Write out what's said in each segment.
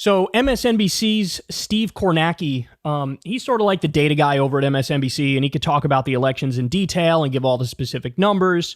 So MSNBC's Steve Kornacki, he's sort of like the data guy over at MSNBC, and he could talk about the elections in detail and give all the specific numbers.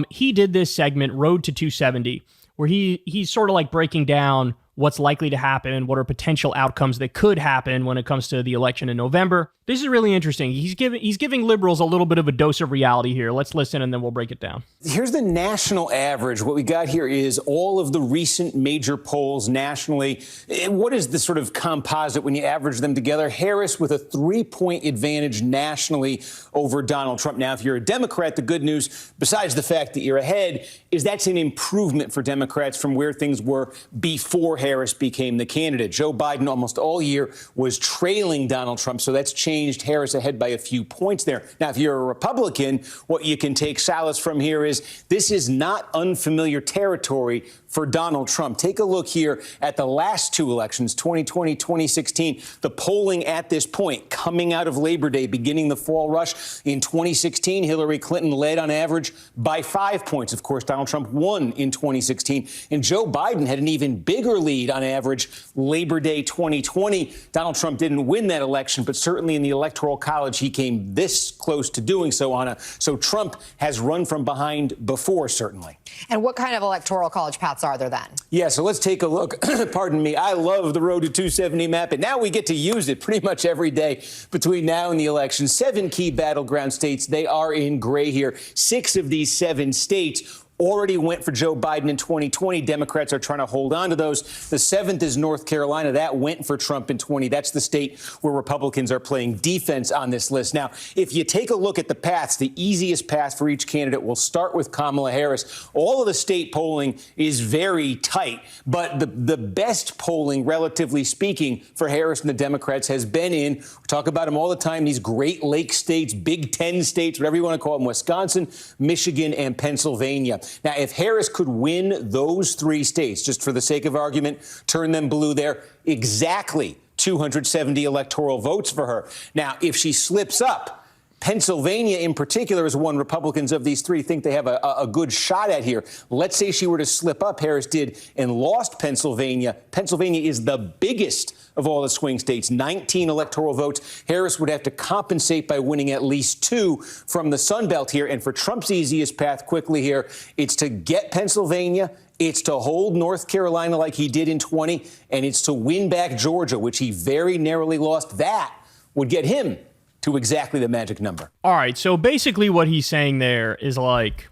He did this segment, Road to 270, where he's sort of like breaking down what's likely to happen, what are potential outcomes that could happen when it comes to the election in November. This is really interesting. He's giving liberals a little bit of a dose of reality here. Let's listen, and then we'll break it down. Here's the national average. What we got here is all of the recent major polls nationally. What is the sort of composite when you average them together? Harris with a 3-point advantage nationally over Donald Trump. Now, if you're a Democrat, the good news, besides the fact that you're ahead, is that's an improvement for Democrats from where things were before Harris became the candidate. Joe Biden almost all year was trailing Donald Trump, so that's changed Harris ahead by a few points there. Now, if you're a Republican, what you can take solace from here is this is not unfamiliar territory for Donald Trump. Take a look here at the last two elections, 2020, 2016. The polling at this point, coming out of Labor Day, beginning the fall rush. In 2016, Hillary Clinton led on average by 5 points. Of course, Donald Trump won in 2016. And Joe Biden had an even bigger lead on average Labor Day 2020. Donald Trump didn't win that election, but certainly in the Electoral College, he came this close to doing so, Anna. So Trump has run from behind before, certainly. And what kind of Electoral College paths are there then? Yeah, so let's take a look. Pardon me. I love the Road to 270 map, and now we get to use it pretty much every day between now and the election. 7 key battleground states. They are in gray here. 6 of these 7 states already went for Joe Biden in 2020. Democrats are trying to hold on to those. The 7th is North Carolina. That went for Trump in 20. That's the state where Republicans are playing defense on this list. Now, if you take a look at the paths, the easiest path for each candidate will start with Kamala Harris. All of the state polling is very tight, but the best polling, relatively speaking, for Harris and the Democrats has been in, we talk about them all the time, these Great Lakes states, Big Ten states, whatever you want to call them, Wisconsin, Michigan, and Pennsylvania. Now, if Harris could win those 3 states, just for the sake of argument, turn them blue there, exactly 270 electoral votes for her. Now, if she slips up, Pennsylvania in particular is one Republicans of these 3 think they have a good shot at here. Let's say she were to slip up, Harris did, and lost Pennsylvania. Pennsylvania is the biggest of all the swing states, 19 electoral votes. Harris would have to compensate by winning at least 2 from the Sun Belt here. And for Trump's easiest path quickly here, it's to get Pennsylvania, it's to hold North Carolina like he did in 20, and it's to win back Georgia, which he very narrowly lost. That would get him to exactly the magic number. All right, so basically what he's saying there is like,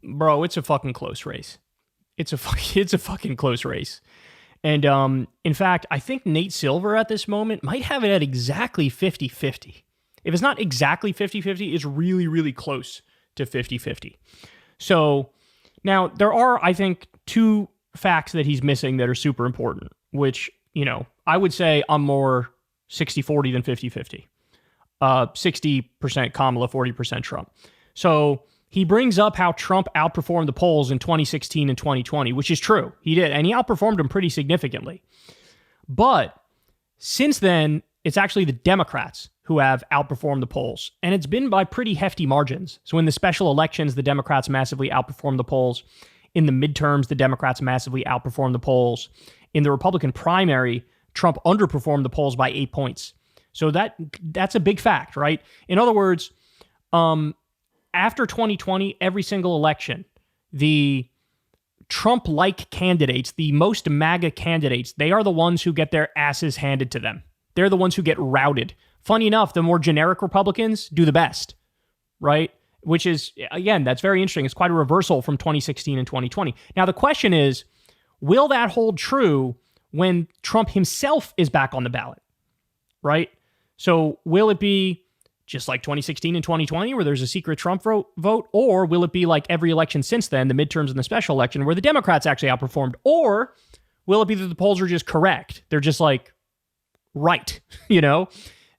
bro, it's a fucking close race. It's a fucking close race. And in fact, I think Nate Silver at this moment might have it at exactly 50-50. If it's not exactly 50-50, it's really, really close to 50-50. So now there are, I think, 2 facts that he's missing that are super important, which, you know, I would say I'm more 60-40 than 50-50. 60% Kamala, 40% Trump. So he brings up how Trump outperformed the polls in 2016 and 2020, which is true. He did, and he outperformed them pretty significantly. But since then, it's actually the Democrats who have outperformed the polls, and it's been by pretty hefty margins. So in the special elections, the Democrats massively outperformed the polls. In the midterms, the Democrats massively outperformed the polls. In the Republican primary, Trump underperformed the polls by 8 points. So that's a big fact, right? In other words, after 2020, every single election, the Trump-like candidates, the most MAGA candidates, they are the ones who get their asses handed to them. They're the ones who get routed. Funny enough, the more generic Republicans do the best, right? Which is, again, that's very interesting. It's quite a reversal from 2016 and 2020. Now, the question is, will that hold true when Trump himself is back on the ballot, right? So will it be just like 2016 and 2020 where there's a secret Trump vote, or will it be like every election since then, the midterms and the special election, where the Democrats actually outperformed, or will it be that the polls are just correct? They're just like, right, you know?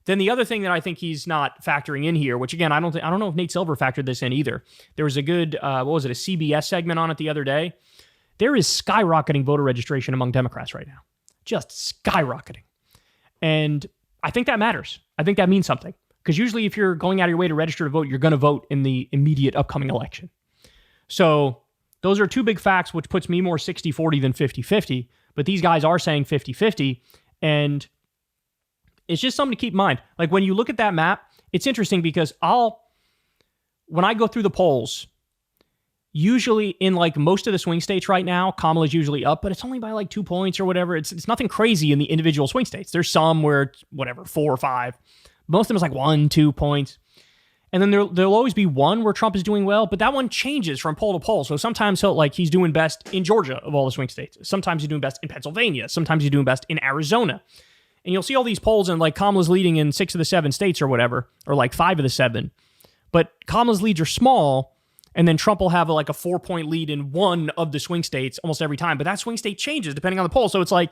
Then the other thing that I think he's not factoring in here, which again, I don't know if Nate Silver factored this in either. There was a good, a CBS segment on it the other day. There is skyrocketing voter registration among Democrats right now. Just skyrocketing. And I think that matters. I think that means something. Because usually if you're going out of your way to register to vote, you're going to vote in the immediate upcoming election. So those are 2 big facts, which puts me more 60-40 than 50-50. But these guys are saying 50-50, and it's just something to keep in mind. Like, when you look at that map, it's interesting because when I go through the polls, usually in like most of the swing states right now, Kamala's usually up, but it's only by like 2 points or whatever. It's nothing crazy in the individual swing states. There's some where it's whatever, 4 or 5. Most of them is like 1, 2 points. And then there'll always be one where Trump is doing well, but that one changes from poll to poll. So sometimes he's doing best in Georgia of all the swing states. Sometimes he's doing best in Pennsylvania. Sometimes he's doing best in Arizona. And you'll see all these polls and like Kamala's leading in 6 of the 7 states or whatever, or like 5 of the 7. But Kamala's leads are small, and then Trump will have like a 4-point lead in one of the swing states almost every time. But that swing state changes depending on the poll. So it's like,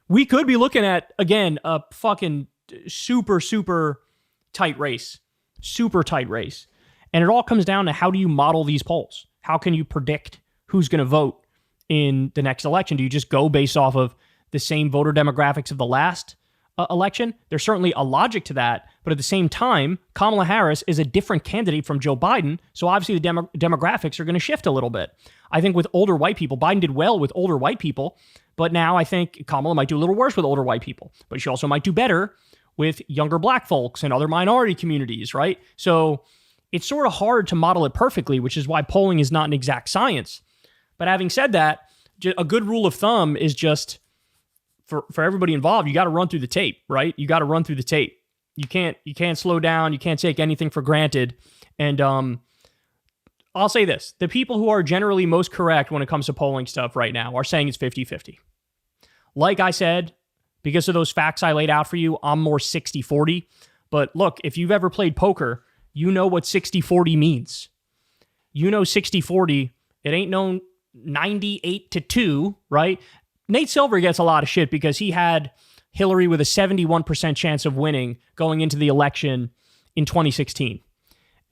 we could be looking at, again, a fucking super, super tight race. Super tight race. And it all comes down to, how do you model these polls? How can you predict who's going to vote in the next election? Do you just go based off of the same voter demographics of the last election? There's certainly a logic to that, but at the same time, Kamala Harris is a different candidate from Joe Biden, so obviously the demographics are going to shift a little bit. I think with older white people, Biden did well with older white people, but now I think Kamala might do a little worse with older white people, but she also might do better with younger black folks and other minority communities, right? So it's sort of hard to model it perfectly, which is why polling is not an exact science. But having said that, a good rule of thumb is just, for everybody involved, you got to run through the tape, right? You got to run through the tape. You can't slow down. You can't take anything for granted. And I'll say this. The people who are generally most correct when it comes to polling stuff right now are saying it's 50-50. Like I said, because of those facts I laid out for you, I'm more 60-40. But look, if you've ever played poker, you know what 60-40 means. You know 60-40, it ain't no 98-2, right? Nate Silver gets a lot of shit because he had Hillary with a 71% chance of winning going into the election in 2016.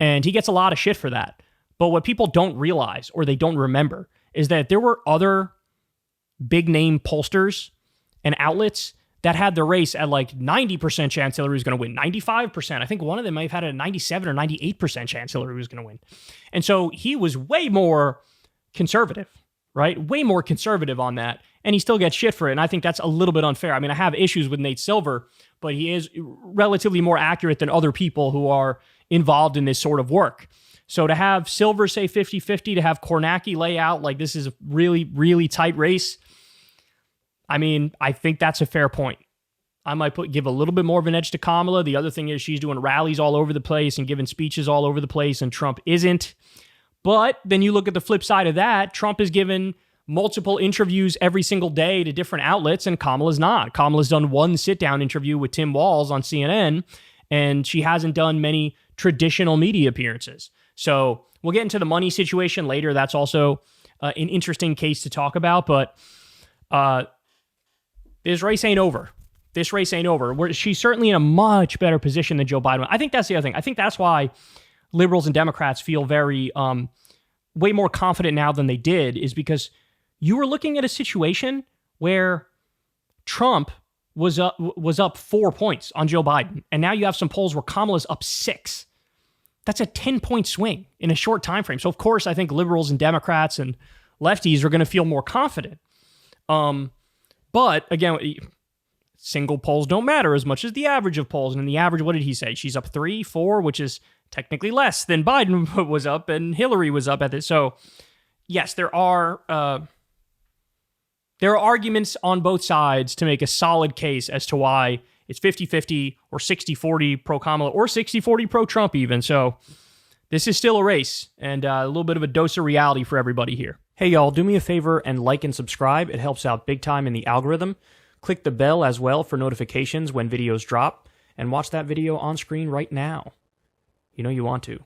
And he gets a lot of shit for that. But what people don't realize, or they don't remember, is that there were other big name pollsters and outlets that had the race at like 90% chance Hillary was going to win, 95%. I think one of them might have had a 97 or 98% chance Hillary was going to win. And so he was way more conservative, right? Way more conservative on that. And he still gets shit for it. And I think that's a little bit unfair. I mean, I have issues with Nate Silver, but he is relatively more accurate than other people who are involved in this sort of work. So to have Silver say 50-50, to have Kornacki lay out like this is a really, really tight race, I mean, I think that's a fair point. I might give a little bit more of an edge to Kamala. The other thing is she's doing rallies all over the place and giving speeches all over the place, and Trump isn't. But then you look at the flip side of that, Trump is given multiple interviews every single day to different outlets, and Kamala's not. Kamala's done one sit-down interview with Tim Walz on CNN, and she hasn't done many traditional media appearances. So we'll get into the money situation later. That's also an interesting case to talk about, but this race ain't over. This race ain't over. She's certainly in a much better position than Joe Biden. I think that's the other thing. I think that's why liberals and Democrats feel very, way more confident now than they did, is because you were looking at a situation where Trump was up 4 points on Joe Biden, and now you have some polls where Kamala's up 6. That's a 10-point swing in a short time frame. So of course, I think liberals and Democrats and lefties are going to feel more confident. But again, single polls don't matter as much as the average of polls. And in the average, what did he say? She's up 3, 4, which is technically less than Biden was up and Hillary was up at this. So yes, there are arguments on both sides to make a solid case as to why it's 50-50 or 60-40 pro-Kamala or 60-40 pro-Trump even. So this is still a race, and a little bit of a dose of reality for everybody here. Hey, y'all, do me a favor and like and subscribe. It helps out big time in the algorithm. Click the bell as well for notifications when videos drop, and watch that video on screen right now. You know you want to.